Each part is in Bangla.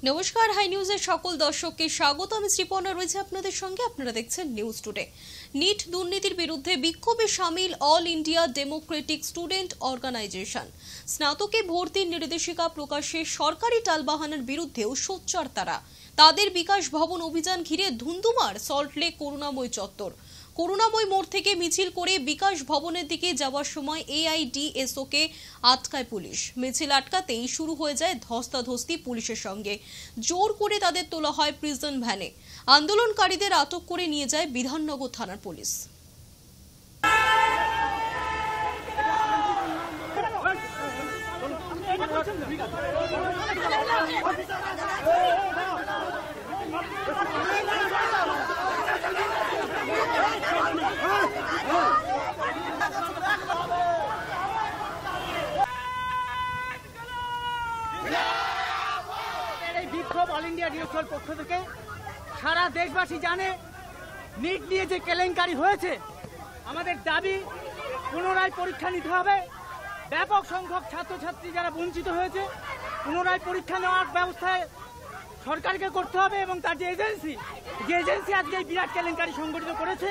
নমস্কার, হাই নিউজের সকল দর্শককে স্বাগত। আমি শ্রীপর্ণা রয়েছে আপনাদের সঙ্গে। আপনারা দেখছেন নিউজ টুডে। নিট দুর্নীতির বিরুদ্ধে বিক্ষোভে সামিল all India democratic student organisation. স্নাতকে ভর্তির নির্দেশিকা প্রকাশে সরকারি টালবাহানার বিরুদ্ধেও সোচ্চার তারা। তাদের বিকাশ ভবন অভিযান ঘিরে ধুন্ধুমার সল্টলেক করুণাময় চত্বর। করুণাময় মোড় থেকে মিছিল করে বিকাশ ভবনের দিকে যাওয়ার সময় এআইডিএসও কে আটকায় পুলিশ। মিছিল আটকাতেই শুরু হয়ে যায় ধস্তাধস্তি পুলিশের সঙ্গে। জোর করে তাদের তোলা হয় প্রিজন ভ্যানে। আন্দোলনকারীদের আটক করে নিয়ে যায় বিধাননগর থানার পুলিশ। অল ইন্ডিয়া ডিএসওর পক্ষ থেকে সারা দেশবাসী জানে নিট নিয়ে যে কেলেঙ্কারি হয়েছে, আমাদের দাবি পুনরায় পরীক্ষা নিতে হবে। ব্যাপক সংখ্যক ছাত্রছাত্রী যারা বঞ্চিত হয়েছে, পুনরায় পরীক্ষা নেওয়ার ব্যবস্থায় সরকারকে করতে হবে এবং তার যে এজেন্সি আজকে এই বিরাট কেলেঙ্কারি সংগঠিত করেছে,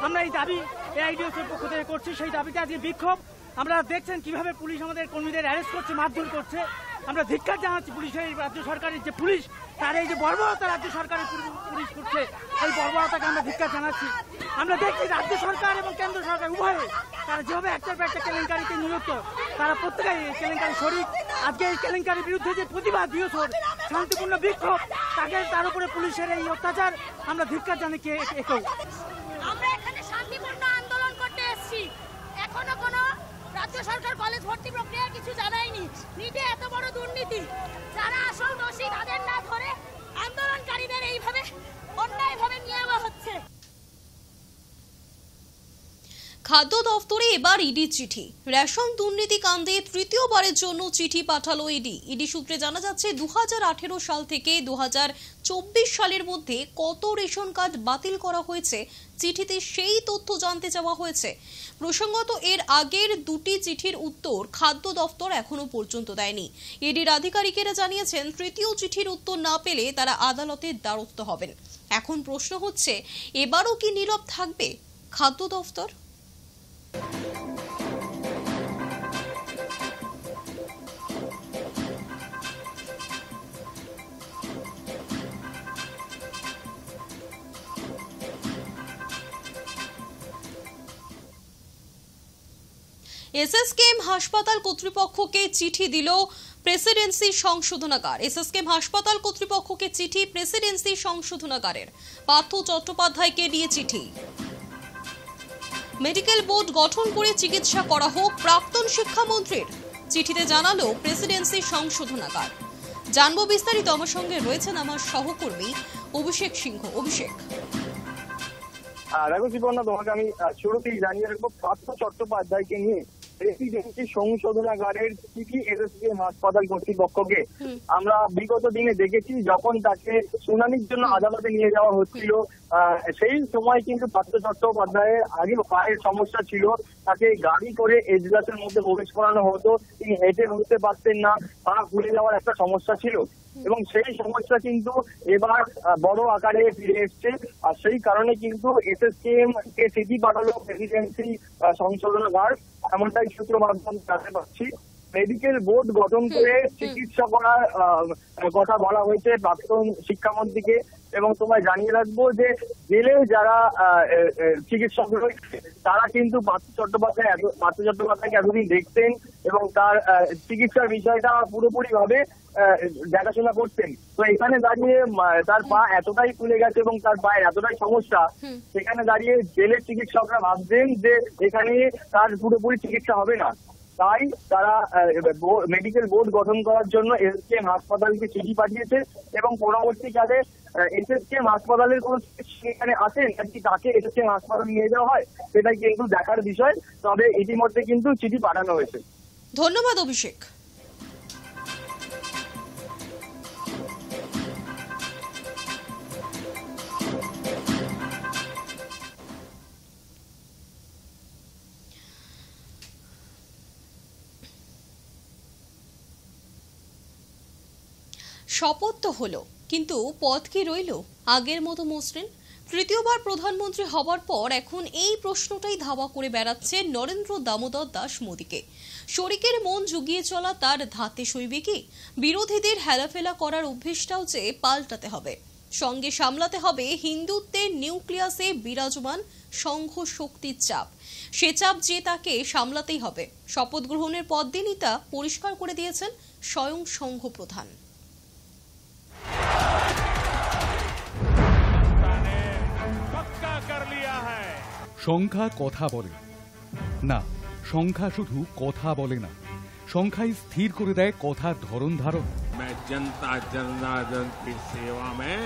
আমরা এই দাবি এআইডিএসওর পক্ষ থেকে করছি। সেই দাবিতে আজকে বিক্ষোভ। আমরা দেখছেন কিভাবে পুলিশ আমাদের কর্মীদের অ্যারেস্ট করছে, মারধর করছে। আমরা ধিক্কার জানাচ্ছি পুলিশের, এই রাজ্য সরকারের যে পুলিশ, তার এই যে বর্বরতা রাজ্য সরকারের পুলিশ করছে, এই বর্বরতাকে আমরা ধিক্কার জানাচ্ছি। আমরা দেখছি রাজ্য সরকার এবং কেন্দ্র সরকার উভয়ে তারা যেভাবে একটার পর একটা কেলেঙ্কারিতে নিযুক্ত, তারা প্রত্যেকেই এই কেলেঙ্কারি শরিক। আজকে এই কেলেঙ্কারির বিরুদ্ধে যে প্রতিবাদ দিবসর শান্তিপূর্ণ বিক্ষোভ, তার উপরে পুলিশের এই অত্যাচার আমরা ধিক্কার জানিয়ে একেও। আমরা এখানে শান্তিপূর্ণ আন্দোলন করতে এসেছি। এখনো কোনো রাজ্য সরকার কলেজ ভর্তি প্রক্রিয়ার কিছু জানায়নি। নিটে এত বড় দুর্নীতি, যারা আসল দোষী তাদের না ধরে আন্দোলনকারীদের এইভাবে অন্যায়ভাবে নিয়ে যাওয়া হচ্ছে। খাদ্য দফতরে এবার ইডি চিঠি। রেশন দুর্নীতি কাণ্ডে তৃতীয়বারের জন্য চিঠি পাঠালো ইডি সূত্রে জানা যাচ্ছে 2018 সাল থেকে 2024 সালের মধ্যে কত রেশন কার্ড বাতিল করা হয়েছে, চিঠিতে সেই তথ্য জানতে চাওয়া হয়েছে। প্রসঙ্গত, এর আগের দুটি চিঠির উত্তর খাদ্য দফতর এখনো পর্যন্ত দেয়নি। ইডির আধিকারিকেরা জানিয়েছেন, তৃতীয় চিঠির উত্তর না পেলে তারা আদালতের দ্বারস্থ হবেন। এখন প্রশ্ন হচ্ছে, এবারও কি নীরব থাকবে খাদ্য দফতর? এসএসকেএম হাসপাতাল কর্তৃপক্ষকে চিঠি দিল প্রেসিডেন্সি সংশোধনাগার। এসএসকেএম হাসপাতাল কর্তৃপক্ষকে চিঠি প্রেসিডেন্সি সংশোধনাগারের। পার্থ চট্টোপাধ্যায়কে দিয়ে চিঠি। মেডিকেল বোর্ড গঠন করে চিকিৎসা করা হোক প্রাক্তন শিক্ষামন্ত্রীর। চিঠিতে জানালো প্রেসিডেন্সি সংশোধনাগার। জানবো বিস্তারিত। আমার সঙ্গে রয়েছেন আমার সহকর্মী অভিষেক সিংহ। অভিষেক, দেখো জীবনা, তোমাকে আমি শুরুতেই জানিয়ে রাখবো, পার্থ চট্টোপাধ্যায়কে নিয়ে প্রেসিডেন্সি সংশোধনাগারের চিঠি এসএসকেএম হাসপাতাল কর্তৃপক্ষকে আমরা বিগত দিনে দেখেছি। যখন তাকে শুনানির জন্য আদালতে নিয়ে যাওয়া হচ্ছিল, সেই সময় কিন্তু পার্থ চট্টোপাধ্যায়ের আগে পায়ের সমস্যা ছিল। তাকে গাড়ি করে এজলাসের মধ্যে প্রবেশ করানো হতো, তিনি হেঁটে উঠতে পারতেন না, পা ফুলে যাওয়ার একটা সমস্যা ছিল। এবং সেই সমস্যা কিন্তু এবার বড় আকারে ফিরে এসছে। আর সেই কারণে কিন্তু এসএসকেএম কে চিঠি পাঠালো প্রেসিডেন্সি সংশোধনাগার, এমনটাই সূত্র মাধ্যমে জানতে পারছি। মেডিকেল বোর্ড গঠন করে চিকিৎসা করার কথা বলা হয়েছে প্রাক্তন শিক্ষামন্ত্রীকে। এবং তোমায় জানিয়ে রাখবো যে জেলে যারা চিকিৎসক রয়েছে, তারা কিন্তু পার্থ চট্টোপাধ্যায়কে এতদিন দেখতেন এবং তার চিকিৎসার বিষয়টা পুরোপুরি ভাবে দেখাশোনা করতেন। তো এখানে দাঁড়িয়ে তার পা এতটাই ফুলে গেছে এবং তার পায়ের এতটাই সমস্যা, সেখানে দাঁড়িয়ে জেলের চিকিৎসকরা ভাবছেন যে এখানে তার পুরোপুরি চিকিৎসা হবে না। তাই তারা মেডিকেল বোর্ড গঠন করার জন্য এসএসকেএম হাসপাতালকে চিঠি পাঠিয়েছে এবং পরবর্তীকালে এসএসকেএম হাসপাতালের কোন সেখানে আসেন নাকি তাকে এসএসকেএম হাসপাতাল নিয়ে যাওয়া হয়, সেটাই কিন্তু দেখার বিষয়। তবে ইতিমধ্যে কিন্তু চিঠি পাঠানো হয়েছে। ধন্যবাদ অভিষেক। শপথ তো হলো, কিন্তু পথ কি রইল আগের মতো মসৃণ? তৃতীয়বার প্রধানমন্ত্রী হবার পর এখন এই প্রশ্নটাই ধাওয়া করে বেড়াচ্ছে নরেন্দ্র দামোদর দাস মোদীকে। শরিকের মন জুগিয়ে চলা তার ধাতে সইবে কি? বিরোধীদের হেলাফেলা করার অভ্যেসটাও যে পাল্টাতে হবে। সঙ্গে সামলাতে হবে হিন্দুত্বের নিউক্লিয়াসে বিরাজমান সংঘ শক্তির চাপ। সে চাপ যে তাকে সামলাতেই হবে। শপথ গ্রহণের পরদিনই তা পরিষ্কার করে দিয়েছেন স্বয়ং সংঘ প্রধান। সংখ্যা কথা বলে না, সংখ্যা শুধু কথা বলে না, সংখ্যাই স্থির করে দেয় কথার ধরন ধারণ। मैं जनता जनार्दन की सेवा में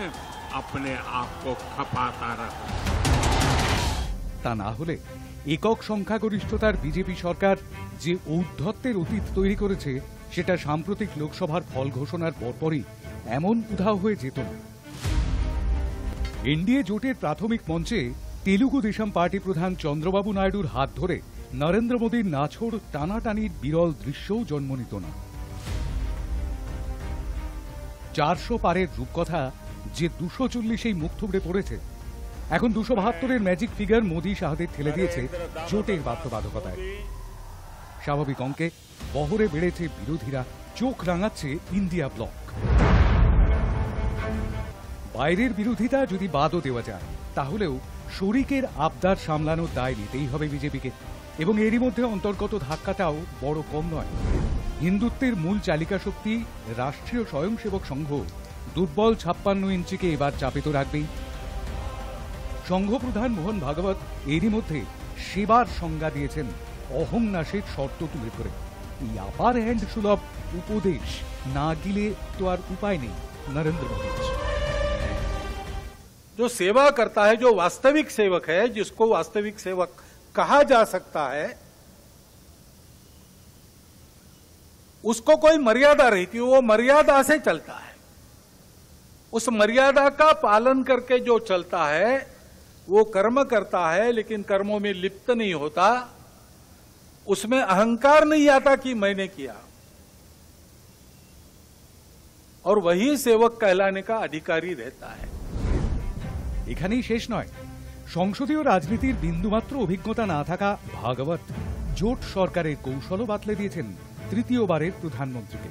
अपने आप को खपाता रहूं। তা না হলে একক সংখ্যাগরিষ্ঠতার বিজেপি সরকার যে ঔদ্ধত্যের অতীত তৈরি করেছে সেটা সাম্প্রতিক লোকসভার ফল ঘোষণার পরপরই এমন উধাও হয়ে যেত না। এনডিএ জোটের প্রাথমিক মঞ্চে তেলুগু দেশম পার্টি প্রধান চন্দ্রবাবু নাইডুর হাত ধরে নরেন্দ্র মোদীর নাছোড় টানাটানির বিরল দৃশ্যও জন্ম নিত না। 400 পারের রূপকথা যে 240-এই মুখ থুবড়ে পড়েছে, এখন 272-এর ম্যাজিক ফিগার মোদী শাহদের ঠেলে দিয়েছে জোটের বাধ্যবাধকতায়। স্বাভাবিক অঙ্কে বহরে বেড়েছে বিরোধীরা, চোখ রাঙাচ্ছে ইন্ডিয়া ব্লক। বাইরের বিরোধিতা যদি বাদও দেওয়া যায়, তাহলেও শরিকের আবদার সামলানোর দায় নিতেই হবে বিজেপিকে। এবং এরই মধ্যে অন্তর্গত ধাক্কাটাও বড় কম নয়। হিন্দুত্বের মূল চালিকা শক্তি রাষ্ট্রীয় স্বয়ংসেবক সংঘ দুর্বল 56 ইঞ্চিকে এবার চাপে তো রাখবেই। সংঘ প্রধান মোহন ভাগবত এরই মধ্যে সেবার সংজ্ঞা দিয়েছেন অহংনাশের শর্ত তুলে ধরে। এই আপার হ্যান্ড সুলভ উপদেশ না গিলে তো আর উপায় নেই নরেন্দ্র মোদী। जो सेवा करता है, जो वास्तविक सेवक है, जिसको वास्तविक सेवक कहा जा सकता है, उसको कोई मर्यादा रहती है, वो मर्यादा से चलता है। उस मर्यादा का पालन करके जो चलता है वो कर्म करता है, लेकिन कर्मों में लिप्त नहीं होता, उसमें अहंकार नहीं आता कि मैंने किया, और वही सेवक कहलाने का अधिकारी रहता है। এখানেই শেষ নয়। সংসদীয় রাজনীতির বিন্দুমাত্র অভিজ্ঞতা না থাকা ভাগবত জোট সরকারের কৌশলও বাতলে দিয়েছেন তৃতীয়বারের প্রধানমন্ত্রীকে।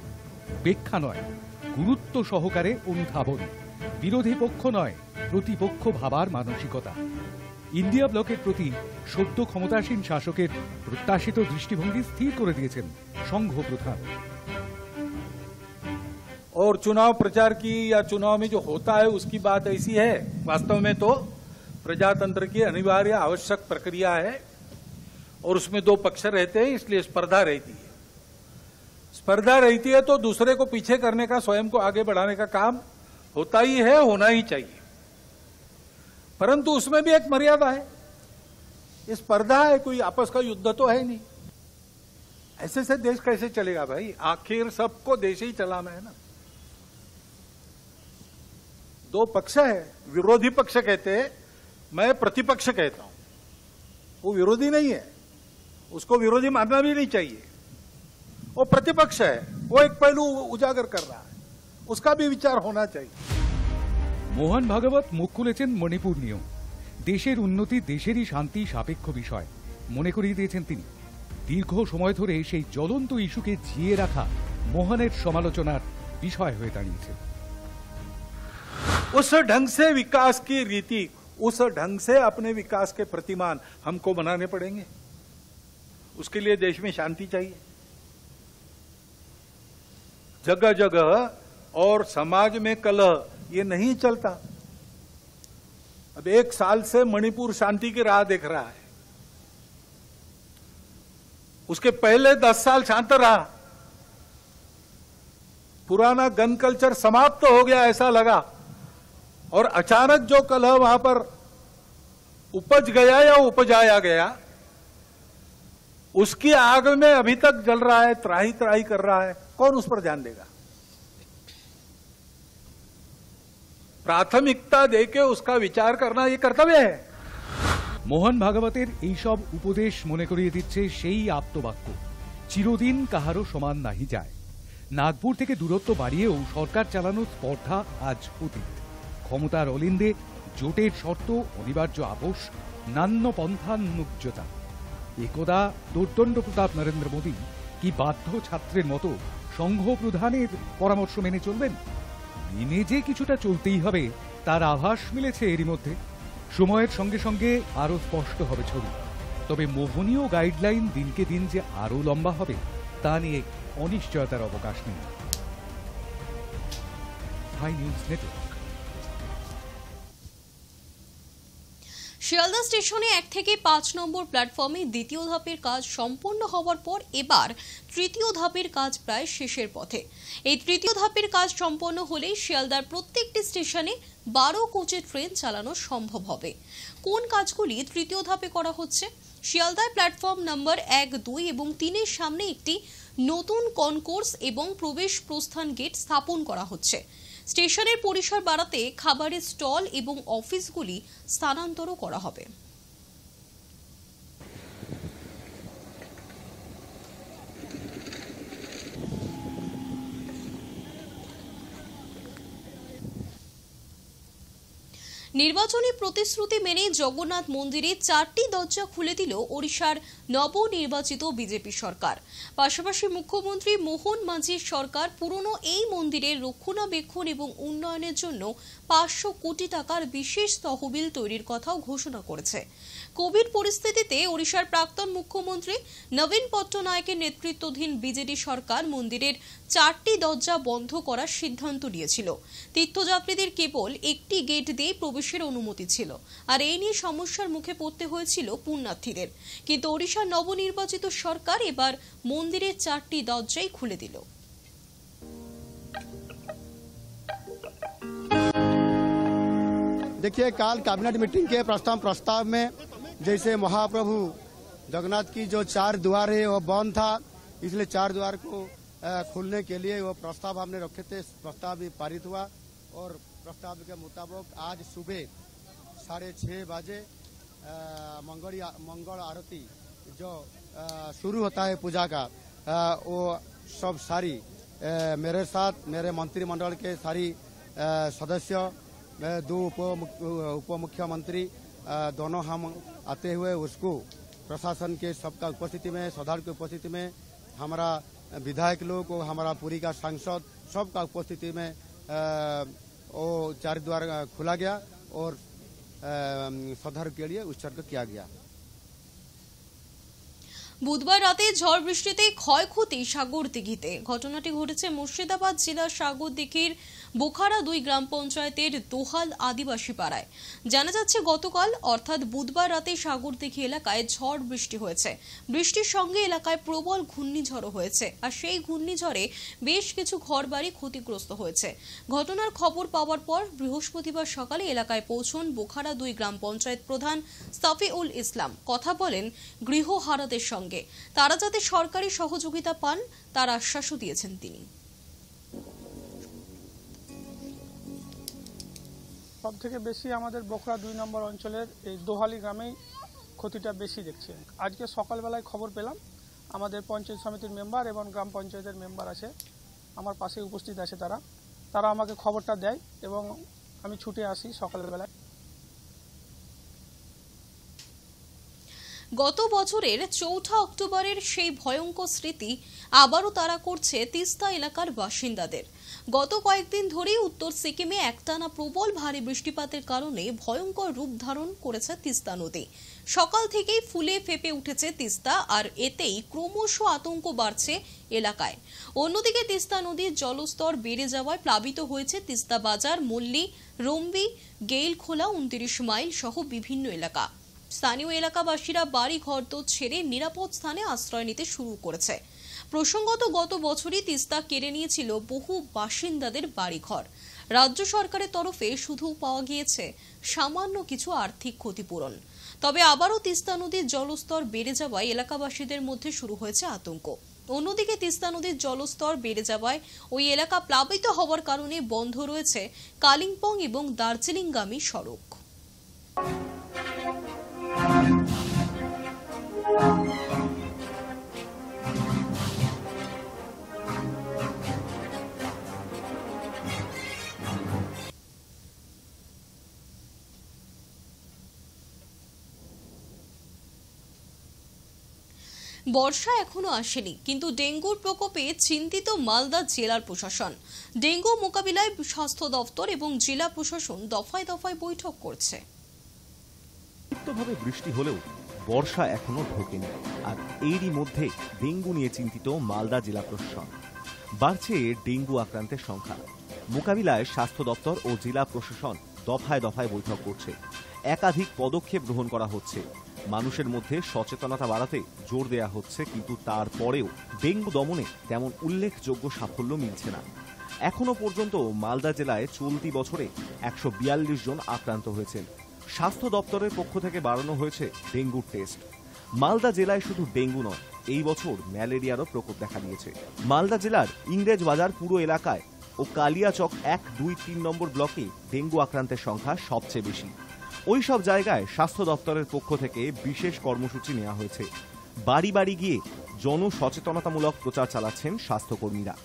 ব্যাখ্যা নয়, গুরুত্ব সহকারে অনুধাবন। বিরোধী পক্ষ নয়, প্রতিপক্ষ ভাবার মানসিকতা। ইন্ডিয়া ব্লকের প্রতি সদ্য ক্ষমতাসীন শাসকের প্রত্যাশিত দৃষ্টিভঙ্গি স্থির করে দিয়েছেন সংঘ প্রধান। और चुनाव प्रचार की या चुनाव में जो होता है उसकी बात ऐसी है, वास्तव में तो प्रजातंत्र की अनिवार्य आवश्यक प्रक्रिया है, और उसमें दो पक्ष रहते हैं, इसलिए स्पर्धा रहती है। स्पर्धा रहती है तो दूसरे को पीछे करने का, स्वयं को आगे बढ़ाने का काम होता ही है, होना ही चाहिए, परंतु उसमें भी एक मर्यादा है। ये स्पर्धा है, कोई आपस का युद्ध तो है नहीं। ऐसे से देश कैसे चलेगा भाई? आखिर सबको देश ही चलाना है ना। दो पक्ष है, विरोधी पक्ष कहते हैं, मैं प्रतिपक्ष कहता हूं। वो विरोधी नहीं है, उसको विरोधी मानना भी नहीं चाहिए। वो प्रतिपक्ष है, वो एक पहलू उजागर कर रहा है, उसका भी विचार होना चाहिए। মোহন ভাগবত মুখ খুলেছেন মণিপুর নিয়েও। দেশের উন্নতি, দেশেরই শান্তি সাপেক্ষ বিষয় মনে করিয়ে দিয়েছেন তিনি। দীর্ঘ সময় ধরে সেই জ্বলন্ত ইস্যুকে জিয়ে রাখা মোহনের সমালোচনার বিষয় হয়ে দাঁড়িয়েছে। उस ढंग से विकास की रीति, उस ढंग से अपने विकास के प्रतिमान हमको बनाने पड़ेंगे। उसके लिए देश में शांति चाहिए, जगह जगह और समाज में कलह ये नहीं चलता। अब 1 साल से मणिपुर शांति की राह देख रहा है, उसके पहले 10 साल शांत रहा। पुराना गन कल्चर समाप्त हो गया ऐसा लगा, और अचानक जो कलह वहां पर उपज गया या उपजाया गया, उसकी आग में अभी तक जल रहा है, त्राही त्राही कर रहा है। कौन उस पर ध्यान देगा? प्राथमिकता देके उसका विचार करना ये कर्तव्य है। মোহন ভাগবতের এইসব উপদেশ মনে করিয়ে দিচ্ছে সেই আপ্তবাক্য, চিরদিন কাহারও সমান নাহি যায়। নাগপুর থেকে দূরত্ব বাড়িয়েও সরকার চালানোর স্পর্ধা আজ অতীত। ক্ষমতার অলিন্দে জোটের শর্ত, অনিবার্য আপোষ, নান্য পন্থানুজ্ঞতা। একদা দোর্দণ্ড প্রতাপ নরেন্দ্র মোদী কি বাধ্য ছাত্রের মতো সংঘ প্রধানের পরামর্শ মেনে চলবেন? মেনে যে কিছুটা চলতেই হবে তার আভাস মিলেছে এরই মধ্যে। সময়ের সঙ্গে সঙ্গে আরো স্পষ্ট হবে ছবি। তবে মোহনীয় গাইডলাইন দিনকে দিন যে আরো লম্বা হবে তা নিয়ে অনিশ্চয়তার অবকাশ নেই। High news network. শিয়ালদা স্টেশনে 1 থেকে 5 নম্বর প্ল্যাটফর্মে দ্বিতীয় ধাপের কাজ সম্পন্ন হওয়ার পর এবার তৃতীয় ধাপের কাজ প্রায় শেষের পথে। এই তৃতীয় ধাপের কাজ সম্পন্ন হলেই শিয়ালদার প্রত্যেকটি স্টেশনে 12 কোচের ট্রেন চালানো সম্ভব হবে। কোন কাজগুলি তৃতীয় ধাপে করা হচ্ছে? শিয়ালদায় প্ল্যাটফর্ম নম্বর 1, 2 এবং 3 এর সামনে একটি নতুন কনকোর্স এবং প্রবেশ প্রস্থান গেট স্থাপন করা হচ্ছে। স্টেশনের পরিসর বাড়াতে খাবারের স্টল এবং অফিসগুলি স্থানান্তর করা হবে। নির্বাচনী প্রতিশ্রুতি মেনে জগন্নাথ মন্দিরে 4টি দরজা খুলে দিল ওড়িশার নবনির্বাচিত বিজেপি সরকার। পাশাপাশি মুখ্যমন্ত্রী মোহন মাঝির সরকার পুরনো এই মন্দিরের রক্ষণাবেক্ষণ এবং উন্নয়নের জন্য 500 কোটি টাকার বিশেষ তহবিল তৈরির কথাও ঘোষণা করেছে। কোভিড পরিস্থিতিতে ওড়িশার প্রাক্তন মুখ্যমন্ত্রী নবীন পট্টনায়কের নেতৃত্বাধীন বিজেডি সরকার মন্দিরের 4টি দরজা বন্ধ করার সিদ্ধান্ত নিয়েছিল। তীর্থযাত্রীদের কেবল একটি গেট দিয়ে প্রবেশের অনুমতি ছিল, আর এই নিয়ে সমস্যার মুখে পড়তে হয়েছিল পুণ্যার্থীদের। কিন্তু ওড়িশার নবনির্বাচিত সরকার এবার মন্দিরের 4টি দরজাই খুলে দিল। देखिए, काल कैबिनेट मीटिंग के प्रस्ताव में जैसे महाप्रभु जगन्नाथ की जो 4 द्वार है वो बंद था, इसलिए 4 द्वार को खोलने के लिए वो प्रस्ताव हमने रखे थे। प्रस्ताव भी पारित हुआ और प्रस्ताव के मुताबिक आज सुबह 6:30 बजे मंगल आरती जो शुरू होता है पूजा का, वो सब सारी मेरे साथ मेरे मंत्रिमंडल के सारी सदस्य, 2 उप मुख्यमंत्री, दोनों हम आते हुए उसको प्रशासन के सबका उपस्थिति में, श्रद्धालु की उपस्थिति में, हमारा विधायक लोग और हमारा पुरी का सांसद सबका उपस्थिति में वो 4 द्वार खुला गया और श्रद्धालु के लिए उत्सर्ग किया गया। বুধবার রাতে ঝড় বৃষ্টিতে ক্ষয়ক্ষতি সাগরদিঘিতে। ঘটনাটি ঘটেছে মুর্শিদাবাদ জেলার সাগরদিঘির বোখারা 2 গ্রাম পঞ্চায়েতের দোহাল আদিবাসী পাড়ায়। জানা যাচ্ছে গতকাল অর্থাৎ বুধবার রাতে সাগরদিঘি এলাকায় ঝড় বৃষ্টি হয়েছে। বৃষ্টির সঙ্গে এলাকায় প্রবল ঘূর্ণিঝড়ও হয়েছে, আর সেই ঘূর্ণিঝড়ে বেশ কিছু ঘরবাড়ি ক্ষতিগ্রস্ত হয়েছে। ঘটনার খবর পাওয়ার পর বৃহস্পতিবার সকালে এলাকায় পৌঁছন বোখারা 2 গ্রাম পঞ্চায়েত প্রধান সাফিউল ইসলাম। কথা বলেন গৃহহারাদের সঙ্গে। তারা যাতে সরকারি সহযোগিতা পান তার আশ্বাসও দিয়েছেন তিনি। সব থেকে বেশি আমাদের বোখরা 2 নম্বর অঞ্চলের এই দোহালি গ্রামেই ক্ষতিটা বেশি দেখছে। আজকে সকালবেলায় খবর পেলাম, আমাদের পঞ্চায়েত সমিতির মেম্বার এবং গ্রাম পঞ্চায়েতের মেম্বার আছে, আমার পাশে উপস্থিত আছে, তারা আমাকে খবরটা দেয় এবং আমি ছুটে আসি সকালবেলায়। গত বছরের 4 অক্টোবরের সেই ভয়ঙ্কর স্মৃতি আবারও তাড়া করছে তিস্তা এলাকার বাসিন্দাদের। গত কয়েকদিন ধরেই উত্তর সিকিমে একটানা প্রবল ভারী বৃষ্টিপাতের কারণে ভয়ঙ্কর রূপ ধারণ করেছে তিস্তা নদী। সকাল থেকেই ফুলে ফেপে উঠেছে তিস্তা, আর এতেই ক্রমশ আতঙ্ক বাড়ছে এলাকায়। অন্যদিকে তিস্তা নদীর জলস্তর বেড়ে যাওয়ায় প্লাবিত হয়েছে তিস্তা বাজার, মল্লি, রম্বি, গেইলখোলা, 29 মাইল সহ বিভিন্ন এলাকা। স্থানীয় এলাকাবাসীরা বাড়ি ঘরদোর ছেড়ে নিরাপদ স্থানে আশ্রয় নিতে শুরু করেছে। প্রসঙ্গত গত বছরই তিস্তা কেড়ে নিয়েছিল বহু বাসিন্দাদের বাড়িঘর। রাজ্য সরকারের তরফে শুধু পাওয়া গিয়েছে সামান্য কিছু আর্থিক ক্ষতিপূরণ। তবে আবারও তিস্তা নদীর জলস্তর বেড়ে যাওয়ায় এলাকাবাসীদের মধ্যে শুরু হয়েছে আতঙ্ক। অন্যদিকে তিস্তা নদীর জলস্তর বেড়ে যাওয়ায় ওই এলাকা প্লাবিত হওয়ার কারণে বন্ধ রয়েছে কালিম্পং এবং দার্জিলিংগামী সড়ক। বর্ষা এখনো আসেনি, কিন্তু ডেঙ্গুর প্রকোপে চিন্তিত মালদা জেলার প্রশাসন। ডেঙ্গু মোকাবিলায় স্বাস্থ্য দপ্তর এবং জেলা প্রশাসন দফায় দফায় বৈঠক করছে। ভাবে বৃষ্টি হলেও বর্ষা এখনো ঢোকেনি, আর এরই মধ্যে ডেঙ্গু নিয়ে চিন্তিত মালদা জেলা প্রশাসন। বাড়ছে ডেঙ্গু আক্রান্তের সংখ্যা। মোকাবিলায় স্বাস্থ্য দপ্তর ও জেলা প্রশাসন দফায় দফায় বৈঠক করছে। একাধিক পদক্ষেপ গ্রহণ করা হচ্ছে। মানুষের মধ্যে সচেতনতা বাড়াতে জোর দেয়া হচ্ছে, কিন্তু তারপরেও ডেঙ্গু দমনে তেমন উল্লেখযোগ্য সাফল্য মিলছে না। এখনো পর্যন্ত মালদা জেলায় চলতি বছরে 142 জন আক্রান্ত হয়েছেন। স্বাস্থ্য দপ্তরের পক্ষ থেকে বাড়ানো হয়েছে ডেঙ্গুর টেস্ট। মালদা জেলায় শুধু ডেঙ্গু নয়, এই বছর ম্যালেরিয়ারও প্রকোপ দেখা দিয়েছে। মালদা জেলার ইংরেজ বাজার পুরো এলাকায় ও কালিয়াচক 1, 2, 3 নম্বর ব্লকে ডেঙ্গু আক্রান্তের সংখ্যা সবচেয়ে বেশি। ওই সব জায়গায় স্বাস্থ্য দপ্তরের পক্ষ থেকে বিশেষ কর্মসূচি নেওয়া হয়েছে। বাড়ি বাড়ি গিয়ে জনসচেতনতামূলক প্রচার চালাচ্ছেন স্বাস্থ্যকর্মীরা।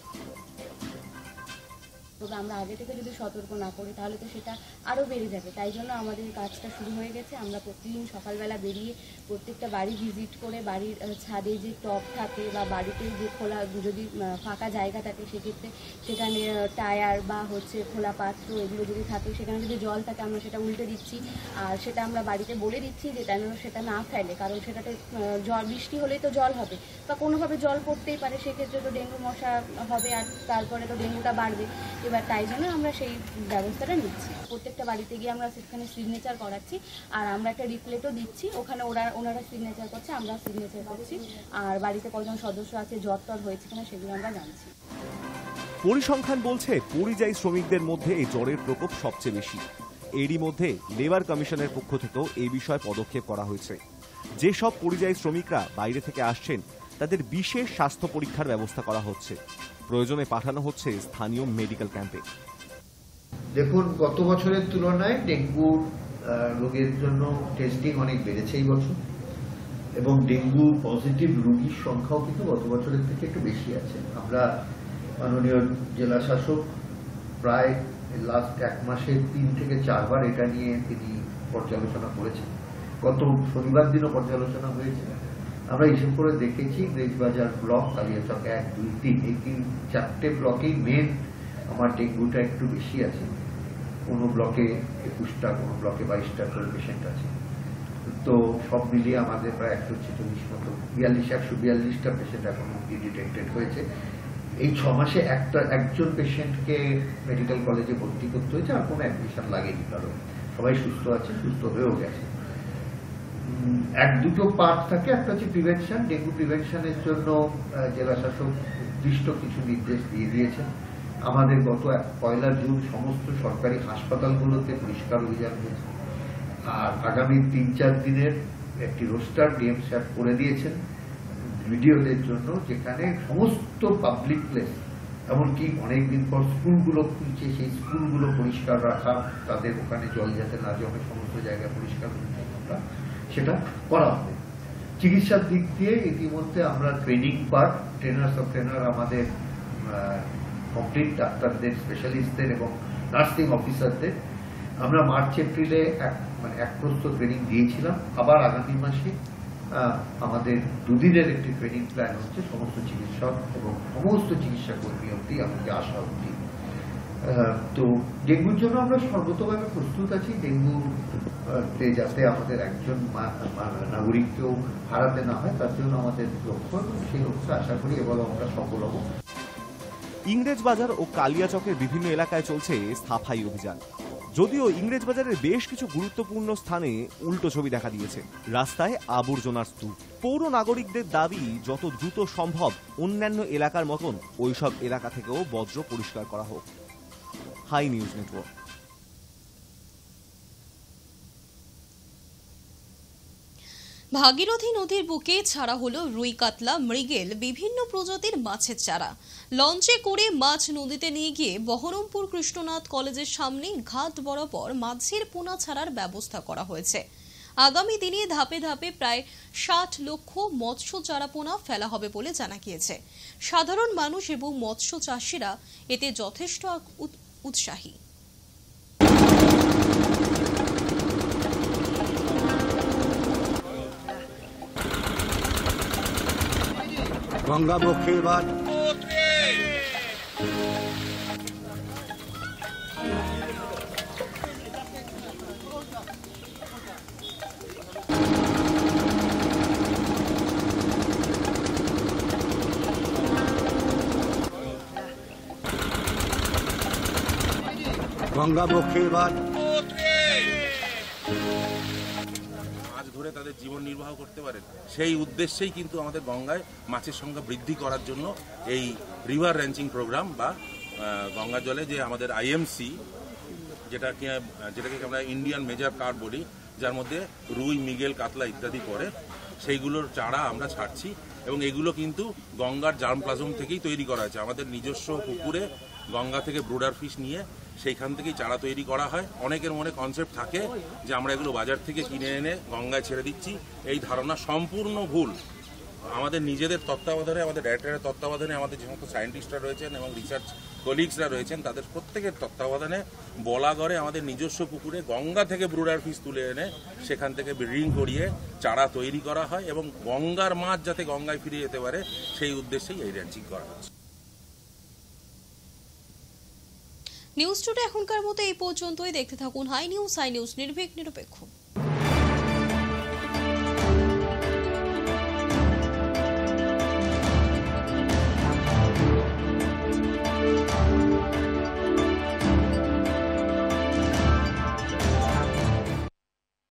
তবে আমরা আগে থেকে যদি সতর্ক না করি তাহলে তো সেটা আরও বেড়ে যাবে। তাই জন্য আমাদের কাজটা শুরু হয়ে গেছে। আমরা প্রতিদিন সকালবেলা বেরিয়ে প্রত্যেকটা বাড়ি ভিজিট করে বাড়ির ছাদে যে টব থাকে বা বাড়িতে যে খোলা যদি ফাঁকা জায়গা থাকে সেক্ষেত্রে সেখানে টায়ার বা খোলা পাত্র এগুলো যদি থাকে, সেখানে যদি জল থাকে আমরা সেটা উল্টে দিচ্ছি। আর সেটা আমরা বাড়িতে বলে দিচ্ছি যে যেন সেটা না ফেলে, কারণ সেটাতে জল বৃষ্টি হলেই তো জল হবে বা কোনোভাবে জল পড়তেই পারে, সেক্ষেত্রে তো ডেঙ্গু মশা হবে আর তারপরে তো ডেঙ্গুটা বাড়বে। এবার তাই জন্য আমরা সেই ব্যবস্থাটা নিচ্ছি। প্রত্যেকটা বাড়িতে গিয়ে আমরা সেখানে সিগনেচার করাচ্ছি, আর আমরা একটা রিপ্লেটও দিচ্ছি। ওখানে ওনারা সিগনেচার করছে, আমরা সিগনেচার করছি, আর বাড়িতে কজন সদস্য আছে, জ্বর টর হয়েছে কিনা সেগুলো আমরা জানছি। পরিসংখ্যান বলছে পরিযায়ী শ্রমিকদের মধ্যে এই জ্বরের প্রকোপ সবচেয়ে বেশি। এরই মধ্যে লেবার কমিশনের পক্ষ থেকেও এই বিষয়ে পদক্ষেপ করা হয়েছে। যেসব পরিযায়ী শ্রমিকরা বাইরে থেকে আসছেন তাদের বিশেষ স্বাস্থ্য পরীক্ষার ব্যবস্থা করা হচ্ছে। প্রয়োজনে পাঠানো হচ্ছে স্থানীয় মেডিকেল ক্যাম্পে। দেখুন, গত বছরের তুলনায় ডেঙ্গু রোগের জন্য টেস্টিং অনেক বেড়েছে এই বছর, এবং ডেঙ্গু পজিটিভ রোগীর সংখ্যাও কিন্তু গত বছরের থেকে একটু বেশি আছে। আমরা মাননীয় জেলা শাসক প্রায় লাস্ট 1 মাসে 3 থেকে 4 বার এটা নিয়ে তিনি পর্যালোচনা করেছেন। গত শনিবার দিনও পর্যালোচনা হয়েছে। আমরা হিসেব করে দেখেছি ইংরেজবাজার ব্লক, কালিয়াচক 1, 2, 3 এই 4টে ব্লকেই মেন আমার ডেঙ্গুটা একটু বেশি আছে। কোনো ব্লকে 21টা, কোনো ব্লকে 22টা করে পেশেন্ট আছে। তো সব মিলিয়ে আমাদের প্রায় 146 মতো 142টা পেশেন্ট এখন ডিটেক্টেড হয়েছে। এই 6 মাসে একজন পেশেন্টকে মেডিকেল কলেজে ভর্তি করতে হয়েছে, আর কোনো অ্যাডমিশন লাগেনি, কারণ সবাই সুস্থ আছে, সুস্থ হয়েও গেছে। 1-2টো পার্ট থাকে। একটা হচ্ছে প্রিভেনশন। ডেঙ্গু প্রিভেনশনের জন্য জেলা শাসক নির্দিষ্ট কিছু নির্দেশ দিয়ে দিয়েছেন। আমাদের গত 1 জুন সমস্ত সরকারি হাসপাতালগুলোতে পরিষ্কার অভিযান হয়েছে, আর আগামী 3-4 দিনের একটি রোস্টার ডিএম স্যার করে দিয়েছেন ভিডিওদের জন্য, যেখানে সমস্ত পাবলিক প্লেস, এমনকি অনেকদিন পর স্কুলগুলো খুলছে, সেই স্কুলগুলো পরিষ্কার রাখা, তাদের ওখানে জল যাতে না জমে সমস্ত জায়গা পরিষ্কার পরিচ্ছন্নতা সেটা করা হবে। চিকিৎসার দিক দিয়ে ইতিমধ্যে আমরা ট্রেনিং পার্ট, ট্রেনার আমাদের কমপ্লিট ডাক্তারদের, স্পেশালিস্টদের এবং নার্সিং অফিসারদের আমরা মার্চ-এপ্রিলে এক প্রস্তুত ট্রেনিং দিয়েছিলাম। আবার আগামী মাসে আমাদের 2 দিনের একটি ট্রেনিং প্ল্যান হচ্ছে সমস্ত চিকিৎসক এবং সমস্ত চিকিৎসা কর্মী অবধি, আমাকে আসা অবধি। তো ডেঙ্গুর জন্য আমরা সর্বতভাবে প্রস্তুত আছি। ডেঙ্গুতে যাতে আমাদের একজন নাগরিককেও হারাতে না হয়, তার জন্য আমাদের লক্ষ্য, সেই লক্ষ্যে আশা করি এবার আমরা সফল হব। ইংরেজবাজার ও কালিয়াচকের বিভিন্ন এলাকায় চলছে সাফাই অভিযান। যদিও ইংরেজবাজারের বেশ কিছু গুরুত্বপূর্ণ স্থানে উল্টো ছবি দেখা দিয়েছে। রাস্তায় আবর্জনার স্তূপ। পৌর নাগরিকদের দাবি যত দ্রুত সম্ভব অন্যান্য এলাকার মতন ওইসব এলাকা থেকেও বজ্র পরিষ্কার করা হোক। High news network. ভাগীরথী নদীর বুকে ছাড়া হলো রুই, কাতলা, মৃগেল, বিভিন্ন প্রজাতির মাছের চারা। লঞ্চে করে মাছ নদীতে নিয়ে গিয়ে বহরমপুর কৃষ্ণনাথ কলেজের সামনে ঘাট বরাবর মাছের পোনা ছাড়ার ব্যবস্থা করা হয়েছে। আগামী দিনে ধাপে ধাপে প্রায় 60 লক্ষ মৎস্য চারা পোনা ফেলা হবে বলে জানা গিয়েছে। সাধারণ মানুষ এবং মৎস্য চাষিরা এতে যথেষ্ট উৎসাহী। গঙ্গাবক্ষে এবার গঙ্গাবক্ষে এবার মাছ ধরে তাদের জীবন নির্বাহ করতে পারেন, সেই উদ্দেশ্যেই কিন্তু আমাদের গঙ্গায় মাছের সংখ্যা বৃদ্ধি করার জন্য এই রিভার র্যাঞ্চিং প্রোগ্রাম বা গঙ্গা জলে যে আমাদের আইএমসি যেটাকে আমরা ইন্ডিয়ান মেজর কার্প বলি, যার মধ্যে রুই, মৃগেল, কাতলা ইত্যাদি পড়ে, সেইগুলোর চারা আমরা ছাড়ছি এবং এগুলো কিন্তু গঙ্গার জার্মপ্লাজম থেকেই তৈরি করা হয়েছে। আমাদের নিজস্ব পুকুরে গঙ্গা থেকে ব্রুডার ফিশ নিয়ে সেইখান থেকেই চারা তৈরি করা হয়। অনেকের মনে কনসেপ্ট থাকে যে আমরা এগুলো বাজার থেকে কিনে এনে গঙ্গায় ছেড়ে দিচ্ছি, এই ধারণা সম্পূর্ণ ভুল। আমাদের নিজেদের তত্ত্বাবধানে, আমাদের ডাইরেক্টরের তত্ত্বাবধানে, আমাদের যে সমস্ত সায়েন্টিস্টরা রয়েছেন এবং রিসার্চ কলিগসরা রয়েছেন, তাদের প্রত্যেকের তত্ত্বাবধানে বলাগড়ে আমাদের নিজস্ব পুকুরে গঙ্গা থেকে ব্রুডার ফিশ তুলে এনে সেখান থেকে ব্রিডিং করিয়ে চারা তৈরি করা হয় এবং গঙ্গার মাছ যাতে গঙ্গায় ফিরে যেতে পারে সেই উদ্দেশ্যেই এই র্যাঞ্চিং করা হচ্ছে। নিউজ টুডে এখনকার মতো এই পর্যন্তই। দেখতে থাকুন হাই নিউজ নির্ভীক নিরপেক্ষ।